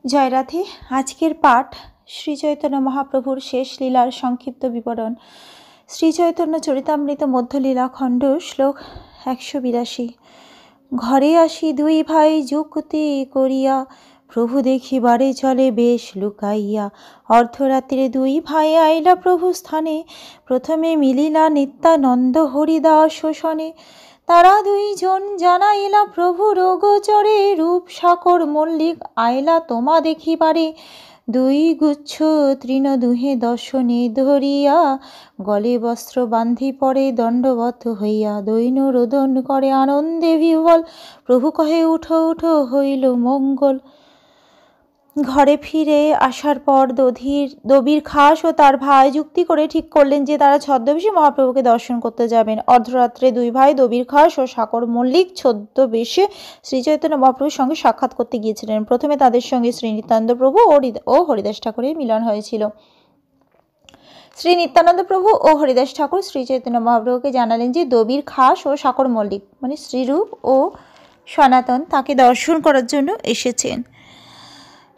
জয় রাধে। আজকের পাঠ শ্রী চৈতন্য মহাপ্রভুর শেষ লীলার সংক্ষিপ্ত বিবরণ। শ্রী চৈতন্য চরিতামৃত মধ্যলীলা খণ্ড শ্লোক 182। ঘরে আসি দুই ভাই যুক্তি করিয়া, প্রভু দেখিবারে চলে বেশ লুকাইয়া। অর্ধরাত্রে দুই ভাই আইলা প্রভু স্থানে, প্রথমে মিলিলা নিত্যানন্দ হরিদাস শোষণে। তারা দুইজন জানাইলা প্রভুর গোচরে, রূপ সাকর মল্লিক আইলা তোমা দেখিবারে। দুই গুচ্ছ তৃণ দুহে দর্শনে ধরিয়া, গলে বস্ত্র বান্ধি পরে দণ্ডবদ্ধ হইয়া। দৈন্য রোদন করে আনন্দে বিহ্বল, প্রভু কহে উঠো উঠো হইল মঙ্গল। ঘরে ফিরে আসার পর দবির খাস ও তার ভাই যুক্তি করে ঠিক করলেন যে তারা ছদ্মবেশে মহাপ্রভুকে দর্শন করতে যাবেন। অর্ধরাত্রে দুই ভাই দবির খাস ও সাকর মল্লিক ছদ্মবেশে শ্রী চৈতন্য মহাপ্রভুর সঙ্গে সাক্ষাৎ করতে গিয়েছিলেন। প্রথমে তাদের সঙ্গে শ্রী নিত্যানন্দ প্রভু ও হরিদাস ঠাকুরের মিলন হয়েছিল। শ্রী নিত্যানন্দ প্রভু ও হরিদাস ঠাকুর শ্রী চৈতন্য মহাপ্রভুকে জানালেন যে দবির খাস ও সাকর মল্লিক মানে শ্রীরূপ ও সনাতন তাকে দর্শন করার জন্য এসেছেন।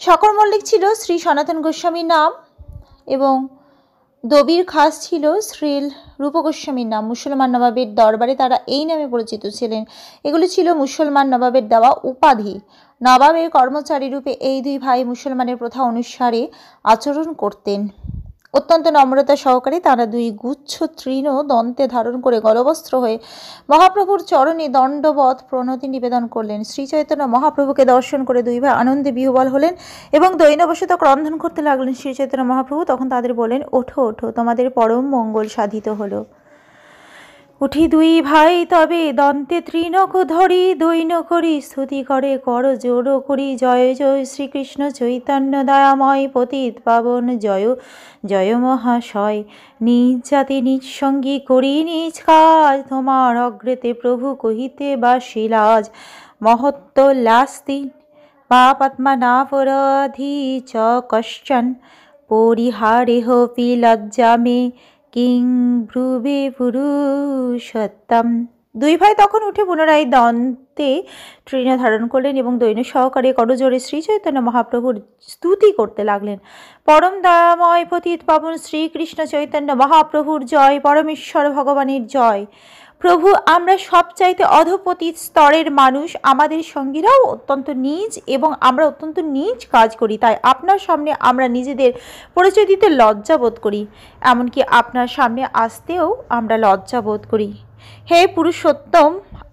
সাকর মল্লিক ছিল শ্রী সনাতন গোস্বামীর নাম এবং দবির খাস ছিল শ্রী রূপ গোস্বামীর নাম। মুসলমান নবাবের দরবারে তারা এই নামে পরিচিত ছিলেন। এগুলো ছিল মুসলমান নবাবের দেওয়া উপাধি। নবাবের কর্মচারী রূপে এই দুই ভাই মুসলমানের প্রথা অনুসারে আচরণ করতেন। অত্যন্ত নম্রতা সহকারে তারা দুই গুচ্ছ তৃণ দন্তে ধারণ করে গলবস্ত্র হয়ে মহাপ্রভুর চরণে দণ্ডবৎ প্রণতি নিবেদন করলেন। শ্রী চৈতন্য মহাপ্রভুকে দর্শন করে দুই ভাই আনন্দে বিহ্বল হলেন এবং দৈন্যবশত ক্রন্দন করতে লাগলেন। শ্রী চৈতন্য মহাপ্রভু তখন তাদের বলেন, ওঠো ওঠো, তোমাদের পরম মঙ্গল সাধিত হলো। উঠি দুই ভাই তবে দন্তে তৃণক ধরি, দৈন্য করি স্তুতি করে কর জোর করি। জয় জয় শ্রীকৃষ্ণ চৈতন্য দয়াময় পতিত পাবন, জয় জয় মহাশয়। নিজ জাতি নিজ সঙ্গী করি নিজ কাজ, তোমার অগ্রেতে প্রভু কহিতে বাসিলাজ। মহত্ব লাস্তি পাপাত্মা নাপরাধি চ কশ্চন, পরিহারেহ পি লজ্জা মে কিং ব্রুবে পুরুষোত্তম। দুই ভাই তখন উঠে পুনরায় দন্তে তৃণ ধারণ করলেন এবং দৈন্য সহকারে করজোড়ে শ্রী চৈতন্য মহাপ্রভুর স্তুতি করতে লাগলেন। পরম দয়াময় পতিত পাবন শ্রীকৃষ্ণ চৈতন্য মহাপ্রভুর জয়, পরমেশ্বর ভগবানের জয়। প্রভু, আমরা সবচাইতে অধপতিত স্তরের মানুষ, আমাদের সঙ্গীরাও অত্যন্ত নীচ এবং আমরা অত্যন্ত নীচ কাজ করি, তাই আপনার সামনে আমরা নিজেদের পরিচয় দিতে লজ্জা বোধ করি, এমনকি আপনার সামনে আসতেও আমরা লজ্জা বোধ করি। হে পুরুষোত্তম,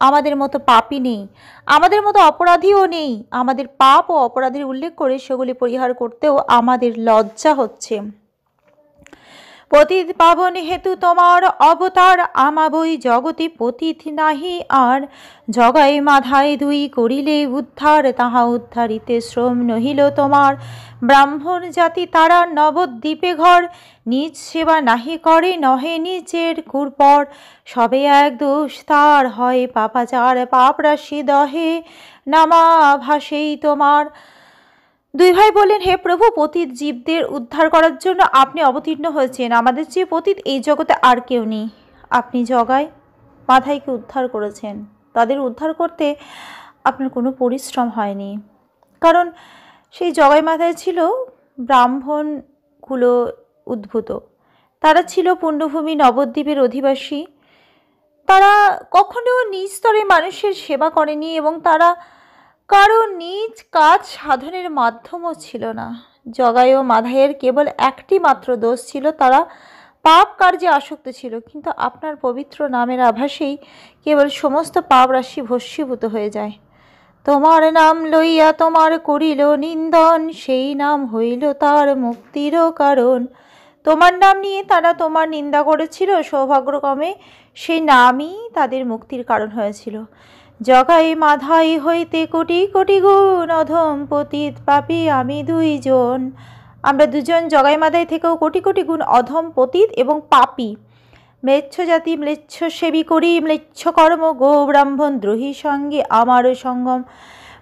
আমাদের মতো পাপী নেই, আমাদের মতো অপরাধীও নেই। আমাদের পাপ ও অপরাধের উল্লেখ করে সেগুলি পরিহার করতেও আমাদের লজ্জা হচ্ছে। পতিত পাবন হেতু তোমার অবতার, আমাবই জগতে পতিত নাহি আর। জগাই মাধায় দুই করিলে উদ্ধার, তাহা উদ্ধারিতে শ্রম নহিল তোমার। ব্রাহ্মণ জাতি তারা নবদ্বীপে ঘর, নিজ সেবা নাহি করে নহে নিজের কুরপর। সবে এক দোষ তার হয় পাপাচার, পাপ রাশি দহে নামা ভাসেই তোমার। দুই ভাই বললেন, হে প্রভু, পতিত জীবদের উদ্ধার করার জন্য আপনি অবতীর্ণ হয়েছেন। আমাদের চেয়ে পতিত এই জগতে আর কেউ নেই। আপনি জগাই মাধাইকে উদ্ধার করেছেন। তাদের উদ্ধার করতে আপনার কোনো পরিশ্রম হয়নি, কারণ সেই জগাই মাধাই ছিল ব্রাহ্মণ কুল উদ্ভূত। তারা ছিল পুণ্যভূমি নবদ্বীপের অধিবাসী। তারা কখনো নিজ স্তরে মানুষের সেবা করেনি এবং তারা কারো নিজ কাজ সাধনের মাধ্যমও ছিল না। জগাই ও মাধাইয়ের কেবল একটি মাত্র দোষ ছিল, তারা পাপ কার্যে আসক্ত ছিল, কিন্তু আপনার পবিত্র নামের আভাসেই কেবল সমস্ত পাপ রাশি ভস্মীভূত হয়ে যায়। তোমার নাম লইয়া তোমার করিল নিন্দন, সেই নাম হইল তার মুক্তির কারণ। তোমার নাম নিয়ে তারা তোমার নিন্দা করেছিল, সৌভাগ্যক্রমে সেই নামই তাদের মুক্তির কারণ হয়েছিল। জগাই মাধাই হইতে কোটি কোটি গুণ, অধম পতিত পাপী আমি দুইজন। আমরা দুজন জগাই মাধাই থেকেও কোটি কোটি গুণ অধম পতিত এবং পাপী। ম্লেচ্ছ জাতি ম্লেচ্ছ সেবী করি, ম্লেচ্ছ কর্ম গো ব্রাহ্মণ দ্রোহী সঙ্গে আমারও সঙ্গম।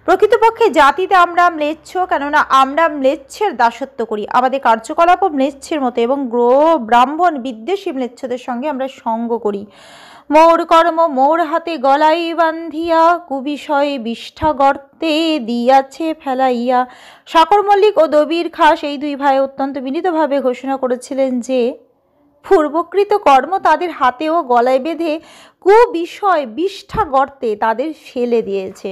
প্রকৃতপক্ষে জাতিতে আমরা ম্লেচ্ছ, কেননা আমরা ম্লেচ্ছের দাসত্ব করি, আমাদের কার্যকলাপও ম্লেচ্ছের মতো, এবং গো ব্রাহ্মণ বিদ্বেষী ম্লেচ্ছদের সঙ্গে আমরা সঙ্গ করি। মোর কর্ম মোর হাতে গলাই বান্ধিয়া, কুবিষয়ে বিষ্ঠা গর্তে দিয়াছে ফেলাইয়া। সাকর মল্লিক ও দবির খাস এই দুই ভাই অত্যন্ত বিনীতভাবে ঘোষণা করেছিলেন যে পূর্বকৃত কর্ম তাদের হাতে ও গলায় বেঁধে কুবিষয় বিষ্ঠা গর্তে তাদের ফেলে দিয়েছে।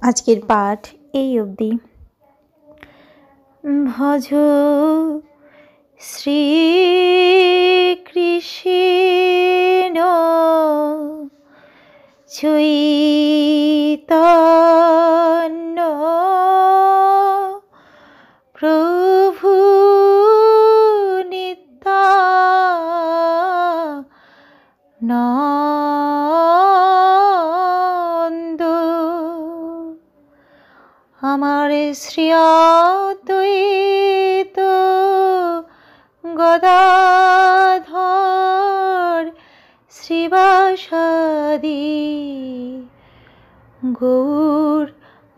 আজকের পাঠ এই অবধি। ভজ শ্রীকৃষ্ণ চৈতন্য প্রভু নিত্যানন্দ। আমার শ্রী অদ্বৈত গদাধর শ্রীবাসাদি গৌর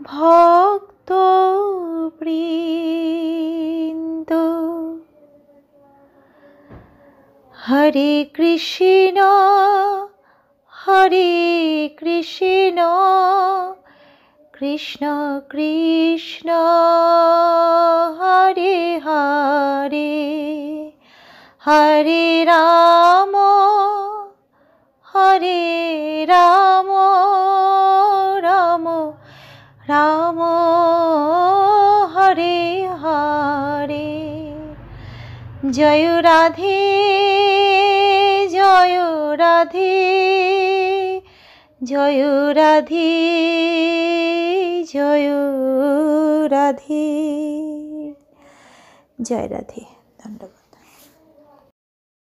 ভক্ত বৃন্দ। হরে কৃষ্ণ হরে কৃষ্ণ কৃষ্ণ কৃষ্ণ হরে হরে, হরে রাম হরে রাম রাম রাম হরে হরে। জয় রাধে জয় রাধে জয় রাধে জয় রাধে। জয় রাধে।